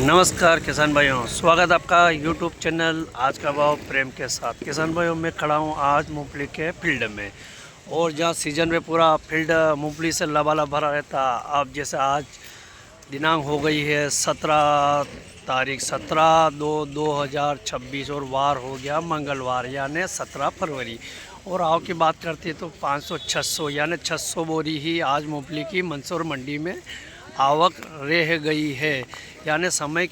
नमस्कार किसान भाइयों, स्वागत आपका यूट्यूब चैनल आज का भाव प्रेम के साथ। किसान भाइयों, मैं खड़ा हूँ आज मूंगफली के फील्ड में, और जहाँ सीजन में पूरा फील्ड मूंगफली से लबालब भरा रहता। अब जैसे आज दिनांक हो गई है 17/2/2026 और वार हो गया मंगलवार यानी 17 फरवरी। और आओ की बात करते हैं तो 500-600 यानी 600 बोरी ही आज मूंगफली की मंदसौर मंडी में आवक रह गई है। यानी समय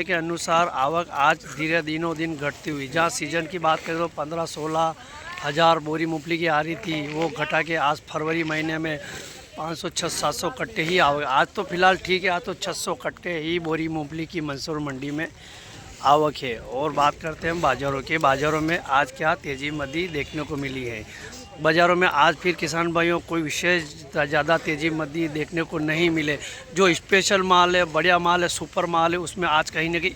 के अनुसार आवक आज धीरे दिनों दिन घटती हुई, जहाँ सीज़न की बात करें तो 15-16 हज़ार बोरी मूंगफली की आ रही थी, वो घटा के आज फरवरी महीने में 500-700 कट्टे ही आवक। आज तो फ़िलहाल ठीक है, आज तो 600 कट्टे ही बोरी मूंगफली की मंदसौर मंडी में आवक है। और बात करते हैं हम बाज़ारों के। बाज़ारों में आज क्या तेज़ी मंदी देखने को मिली है। बाज़ारों में आज फिर किसान भाइयों कोई विशेष ज़्यादा तेज़ी मंदी देखने को नहीं मिले। जो स्पेशल माल है, बढ़िया माल है, सुपर माल है, उसमें आज कहीं ना कहीं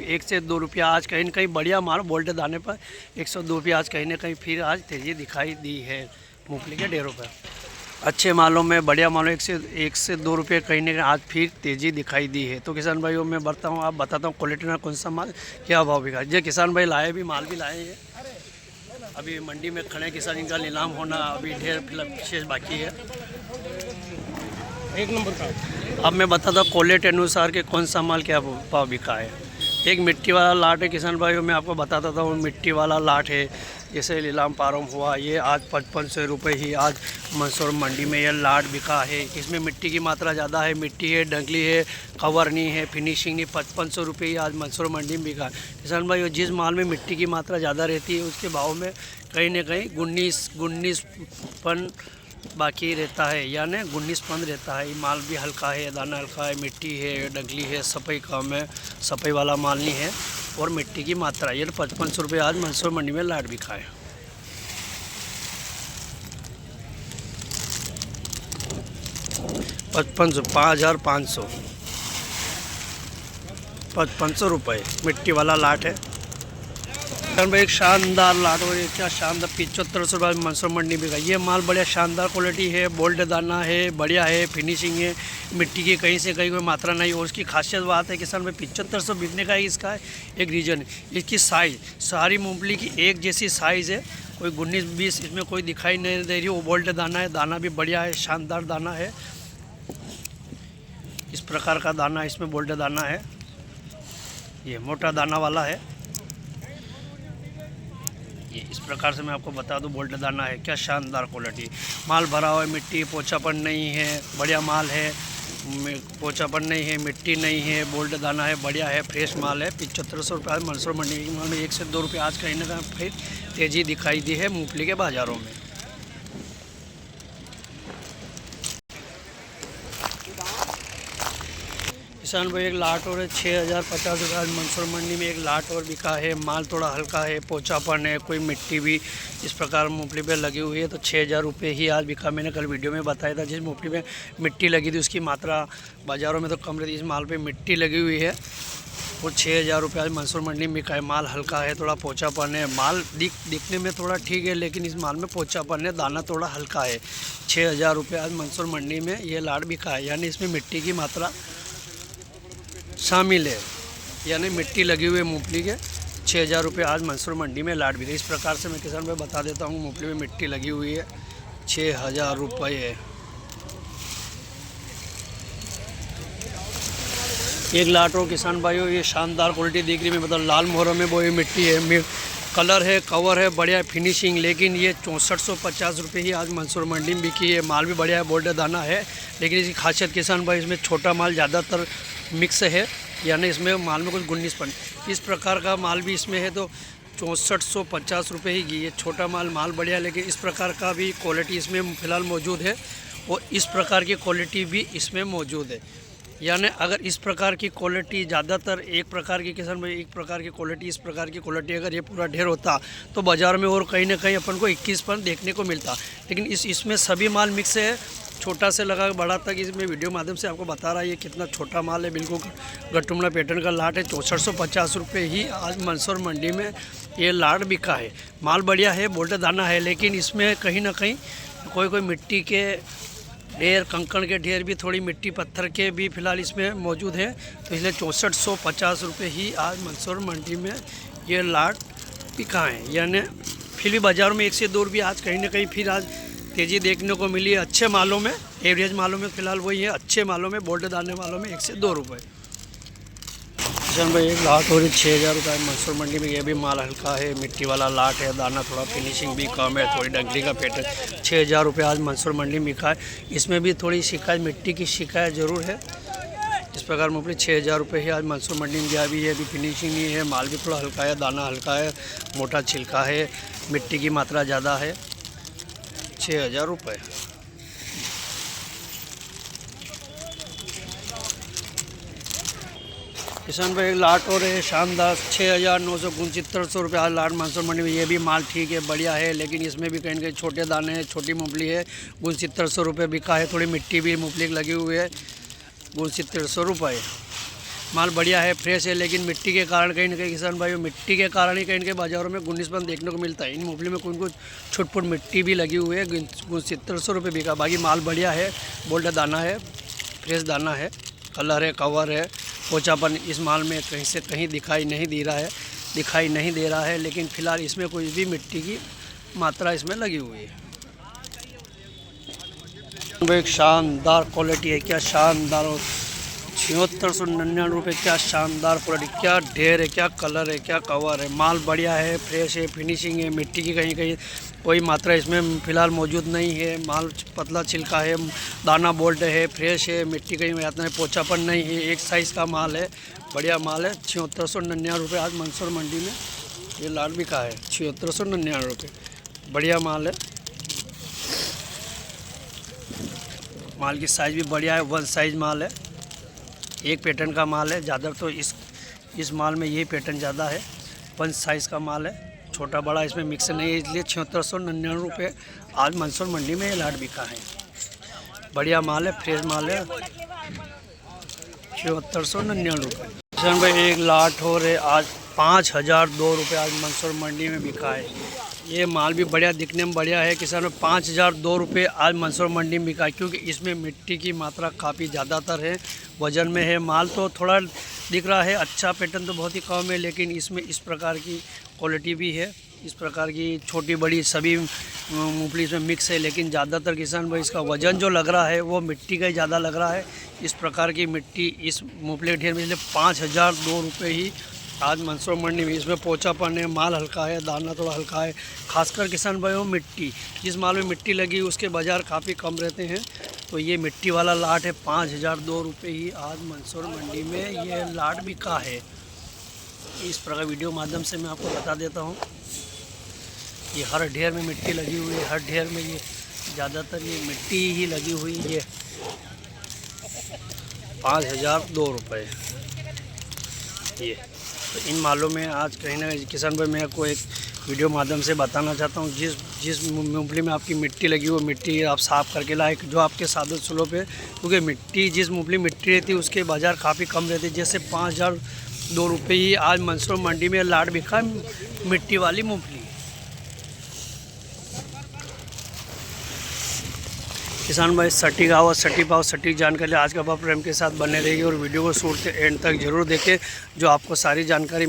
1 से 2 रुपया आज कहीं ना कहीं बढ़िया माल बोल्ट दाने पर 102 रुपया आज कहीं ना कहीं फिर आज तेज़ी दिखाई दी है मूंगफली के ढेरों पर। अच्छे मालों में, बढ़िया मालों 1 से 2 रुपये कहीं ना कहीं आज फिर तेज़ी दिखाई दी है। तो किसान भाइयों मैं बताता हूँ, आप बताता हूँ क्वालिटी में कौन सा माल क्या भाव बिका। जो किसान भाई लाए भी माल भी लाए हैं, अभी मंडी में खड़े किसान, इनका नीलाम होना अभी ढेर शेष बाकी है। 1 नंबर का अब मैं बताता हूँ क्वालिटी अनुसार के कौन सा माल क्या भाव बिका है। एक मिट्टी वाला लाट है किसान भाइयों, मैं आपको बताता था, वो मिट्टी वाला लाट है। जैसे नीलाम प्रारंभ हुआ, ये आज 5500 रुपये ही आज मंदसौर मंडी में यह लाट बिका है। इसमें मिट्टी की मात्रा ज़्यादा है, मिट्टी है, डंगली है, कवर नहीं है, फिनिशिंग नहीं। 5500 रुपये ही आज मंदसौर मंडी में बिका। किसान भाई, जिस माल में मिट्टी की मात्रा ज़्यादा रहती है उसके भाव में कहीं ना कहीं 19 बाकी रहता है, यानी 19 रहता है। ये माल भी हल्का है, दाना हल्का है, मिट्टी है, डगली है, सफाई कम है, सफाई वाला माल नहीं है, और मिट्टी की मात्रा ये 5500 रुपये आज मंदसौर मंडी में लाट बिका है। ₹5500 रुपये मिट्टी वाला लाट है। भाई एक शानदार लाट, और क्या शानदार 7500 रुपये मंदसौर मंडी में बिका। ये माल बढ़िया शानदार क्वालिटी है, बोल्ट दाना है, बढ़िया है, फिनिशिंग है, मिट्टी की कहीं से कहीं कोई मात्रा नहीं। और उसकी खासियत बात है किसान भाई 7500 बिकने का इसका एक रीज़न है, इसकी साइज़। सारी मूंगफली की एक जैसी साइज़ है, कोई 19-20 इसमें कोई दिखाई नहीं दे रही। वो बोल्ट दाना है, दाना भी बढ़िया है, शानदार दाना है। इस प्रकार का दाना इसमें बोल्ट दाना है, ये मोटा दाना वाला है। ये इस प्रकार से मैं आपको बता दूं, बोल्ट दाना है, क्या शानदार क्वालिटी। माल भरा हुआ है, मिट्टी पोछापन नहीं है, बढ़िया माल है, पोछापन नहीं है, मिट्टी नहीं है, बोल्ट दाना है, बढ़िया है, फ्रेश माल है। 7500 रुपये आज मंदसौर मंडी में 1 से 2 रुपये आज कहीं ना कहीं फिर तेज़ी दिखाई दी है मूंगफली के बाज़ारों में। किसान भाई एक लाट और है 6050 रुपये आज मंदसौर मंडी में एक लाट और बिका है। माल थोड़ा हल्का है, पोछापन है, कोई मिट्टी भी इस प्रकार मूंगफली पे लगी हुई है, तो 6000 रुपये ही आज बिका। मैंने कल वीडियो में बताया था, जिस मूंगफली में मिट्टी लगी थी उसकी मात्रा बाज़ारों में तो कम रहती, इस माल पे मिट्टी लगी हुई है, वो 6000 रुपये आज मंदसौर मंडी में बिका है। माल हल्का है, थोड़ा पोछापन है, माल दिखने में थोड़ा ठीक है, लेकिन इस माल में पोछापन है, दाना थोड़ा हल्का है। 6000 रुपये आज मंदसौर मंडी में ये लाट बिका है, यानी इसमें मिट्टी की मात्रा शामिल है, यानी मिट्टी लगी हुई है मूंगफली के। 6000 रुपये आज मंदसौर मंडी में लाट बिका। इस प्रकार से मैं किसान भाई बता देता हूँ, मूंगफली में मिट्टी लगी हुई है, 6000 रुपये। एक लाट हो किसान भाइयों, ये शानदार क्वालिटी दिख रही है, मतलब लाल मोहरों में वो ये मिट्टी है, कलर है, कवर है, बढ़िया फिनिशिंग। लेकिन ये 6450 रुपये ही आज मंदसौर मंडी में बिकी है। माल भी बढ़िया है, बोल्ट दाना है, लेकिन इसकी खासियत किसान भाई इसमें छोटा माल ज़्यादातर मिक्स है, यानी इसमें माल में कुछ 19 इस प्रकार का माल भी इसमें है, तो 6450 रुपये ही ये छोटा माल बढ़िया। लेकिन इस प्रकार का भी क्वालिटी इसमें फ़िलहाल मौजूद है, और इस प्रकार की क्वालिटी भी इसमें मौजूद है। यानी अगर इस प्रकार की क्वालिटी ज़्यादातर एक प्रकार की किसान भाई, एक प्रकार की क्वालिटी, इस प्रकार की क्वालिटी अगर ये पूरा ढेर होता तो बाज़ार में और कहीं ना कहीं अपन को 21 देखने को मिलता। लेकिन इसमें सभी माल मिक्स है, छोटा से लगा बड़ा तक। इसमें वीडियो माध्यम से आपको बता रहा है ये कितना छोटा माल है, बिल्कुल गट्टुमड़ा पैटर्न का लाट है। 6450 रुपये ही आज मंदसौर मंडी में ये लाट बिका है। माल बढ़िया है, बोल्ट दाना है, लेकिन इसमें कहीं ना कहीं कोई मिट्टी के ढेर कंकड़ के ढेर भी, थोड़ी मिट्टी पत्थर के भी फ़िलहाल इसमें मौजूद है। तो इसलिए 6450 रुपये ही आज मंदसौर मंडी में ये लाट बिका है। यानी फिर भी बाज़ारों में 1 से 2 रुपये आज कहीं ना कहीं फिर आज तेज़ी देखने को मिली है। अच्छे मालों में, एवरेज मालों में फ़िलहाल वही है। अच्छे मालों में, बोल्ड दाने मालों में 1 से 2 रुपये। किसान भाई एक लाट हो रही 6000 रुपये मंदसौर मंडी में। ये भी माल हल्का है, मिट्टी वाला लाट है, दाना थोड़ा फिनिशिंग भी कम है, थोड़ी डंगली का पैटर्न। 6000 रुपये आज मंदसौर मंडी में बिका है। इसमें भी थोड़ी शिकायत, मिट्टी की शिकायत ज़रूर है। इस प्रकार मूँगफली 6000 रुपये ही आज मंदसौर मंडी में गया भी है। अभी फिनिशिंग नहीं है, माल भी थोड़ा हल्का है, दाना हल्का है, मोटा छिलका है, मिट्टी की मात्रा ज़्यादा है। 6000 रुपये। किसान भाई एक लाट हो रहे शानदार 6969 रुपये आज लाट मंदसौर मंडी में। ये भी माल ठीक है, बढ़िया है, लेकिन इसमें भी कहीं ना कहीं छोटे दाने हैं, छोटी मूँगफली है। 6900 रुपये बिका है। थोड़ी मिट्टी भी मूँगफली लगी हुई है। 6900 रुपये माल बढ़िया है, फ्रेश है, लेकिन मिट्टी के कारण कहीं ना कहीं किसान भाइयों, मिट्टी के कारण ही कहीं ना कहीं बाज़ारों में 19पन देखने को मिलता है। इन मूँगफली में कुछ छुटपुट मिट्टी भी लगी हुई है। 6900 रुपये बिका। बाकी माल बढ़िया है, बोल्ड दाना है, फ्रेश दाना है, कलर है, कवर है। पोचापन इस माल में कहीं से कहीं दिखाई नहीं दे रहा है, लेकिन फ़िलहाल इसमें कोई भी मिट्टी की मात्रा इसमें लगी हुई है। एक शानदार क्वालिटी है, क्या शानदार। 7699 रुपये, क्या शानदार क्वालिटी, क्या ढेर है, क्या कलर है, क्या कवर है। माल बढ़िया है, फ्रेश है, फिनिशिंग है, मिट्टी की कहीं कहीं कोई मात्रा इसमें फ़िलहाल मौजूद नहीं है। माल पतला छिलका है, दाना बोल्ट है, फ्रेश है, मिट्टी कहीं इतना पोचापन नहीं है, एक साइज़ का माल है, बढ़िया माल है। 7699 रुपये आज मंदसौर मंडी में ये लाट बिका है। 7699 रुपये, बढ़िया माल है। माल की साइज़ भी बढ़िया है, 1 साइज़ माल है, एक पैटर्न का माल है। ज़्यादा तो इस माल में यही पैटर्न ज़्यादा है। 1 साइज़ का माल है, छोटा बड़ा इसमें मिक्स नहीं है, इसलिए 7699 रुपये आज मंदसौर मंडी में ये लाट बिका है। बढ़िया माल है, फ्रेश माल है। 7699 रुपये। किसान भाई एक लाट हो रहे आज 5002 रुपये आज मंदसौर मंडी में बिका है। ये माल भी बढ़िया, दिखने में बढ़िया है। किसान में 5002 रुपये आज मंदसौर मंडी में बिका है, क्योंकि इसमें मिट्टी की मात्रा काफ़ी ज़्यादातर है, वज़न में है। माल तो थोड़ा दिख रहा है, अच्छा पैटर्न तो बहुत ही कम है, लेकिन इसमें इस प्रकार की क्वालिटी भी है, इस प्रकार की छोटी बड़ी सभी मूँगफली इसमें मिक्स है। लेकिन ज़्यादातर किसान भाई इसका वज़न जो लग रहा है वो मिट्टी का ही ज़्यादा लग रहा है। इस प्रकार की मिट्टी इस मूँगफली के ढेर में, इसलिए 5002 रुपये ही आज मंदसौर मंडी में। इसमें पोचापन है, माल हल्का है, दाना थोड़ा हल्का है। खासकर किसान भाइयों मिट्टी, जिस माल में मिट्टी लगी उसके बाज़ार काफ़ी कम रहते हैं। तो ये मिट्टी वाला लाट है, 5002 रुपये ही आज मंदसौर मंडी में ये लाट बिका है। इस प्रकार वीडियो माध्यम से मैं आपको बता देता हूँ। ये हर ढेर में मिट्टी लगी हुई है, हर ढेर में ये ज़्यादातर ये मिट्टी ही लगी हुई है। ये 5002 रुपये ये। तो इन मालों में आज कहीं ना कहीं किसान भाई मैं आपको एक वीडियो माध्यम से बताना चाहता हूँ, जिस मूँगफली में आपकी मिट्टी लगी वो मिट्टी आप साफ़ करके लाए, जो आपके सादे सुलों पे, क्योंकि मिट्टी जिस मूँगफली मिट्टी रहती है उसके बाज़ार काफ़ी कम रहते हैं। जैसे 5002 रुपये ही आज मंदसौर मंडी में लाट बिका मिट्टी वाली मूँगफली। किसान भाई सटीक आवाज़, सटीक भाव, सटीक जानकारी आज का भाव प्रेम के साथ बने रहिए और वीडियो को शुरू से एंड तक जरूर देखें, जो आपको सारी जानकारी